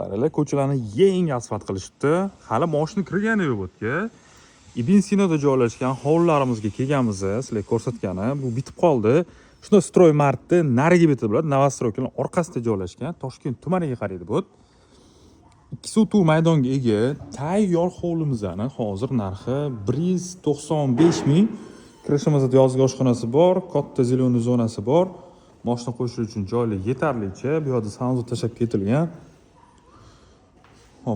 Qaranglar, ko'chalarni yangi asfalt qilishibdi. Hali mashina kirgani yo'q bu yerga. Ibn Sinoda joylashgan hovlilarimizga kelganmiz, sizlarga ko'rsatgani. Bu bitib qoldi. Shunda Stroy Martni nariga bitib bo'ladi. Novostroyning orqasida joylashgan. Toshkent tumaniga qaraydi bu. 2 sotuv maydonga ega tayyor hovlimizning hozir narxi 195 ming. Kirishimizda yozgi oshxonasi bor, katta zeleniy zonasi bor. Mashina qo'yish uchun joylar yetarlicha. Bu yerda sanuzor tashab ketilgan.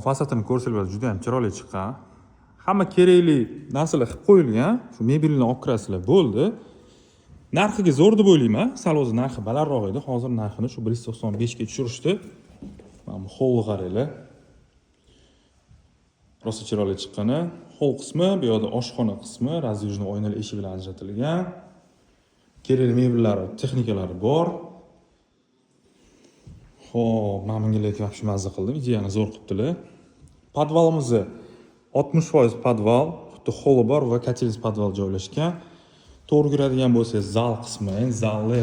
Fasadini ko'rsanglar juda ham chiroyli chiqqan. Hamma kerakli narsalar qilib qo'yilgan. Shu mebelni olib kirasizlar bo'ldi. Narxiga zo'r deb o'ylayman. Sal o'zi narxi balandroq edi. Hozir narxini shu 195 ga tushirishdi. Mana bu hovli qaranglar. Rosa chiroyli chiqqani. Hol qismi, bu yerda oshxona qismi, razyujni oynali eshik bilan ajratilgan. Kerakli mebellari, texnikalari bor. Xo'p, men bunga lekin vaqt mazza qildim. Ideyani zo'r qilibdilar. Podvalimiz 60% podval, xuddi holi bor va kotelsiz podval joylashgan. To'g'ri ko'radigan bo'lsangiz, zal qismi, zalni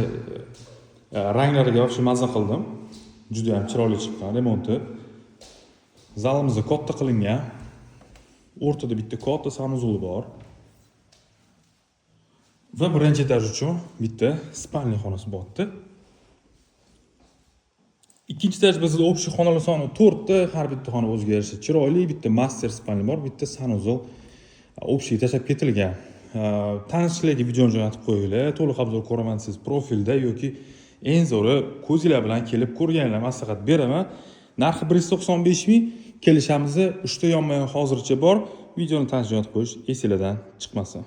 ranglariga vaqt mazza qildim. Juda ham chiroyli chiqqan remonti. Zalimiz katta qilingan. O'rtada bitta katta sanuzor bor. Va birinchi etaj uchun bitta spalniy xonasi bor-da. Ikkinchi etaj bizda общий xonalar soni 4 ta, har bitta xona o'ziga yarasha chiroyli, bitta master spalniy bor, bitta sanuzor общий tashab ketilgan. Tanishlarga videoni jo'natib qo'yinglar. To'liq obzor ko'ramansiz profilda yoki eng zo'ri ko'zinglar bilan kelib ko'rganlar maslahat beraman. Narxi 195 ming, kelishamiz. 3 ta yonma hozircha bor. Videoni tanishib jo'natib qo'yish esingizdan chiqmasin.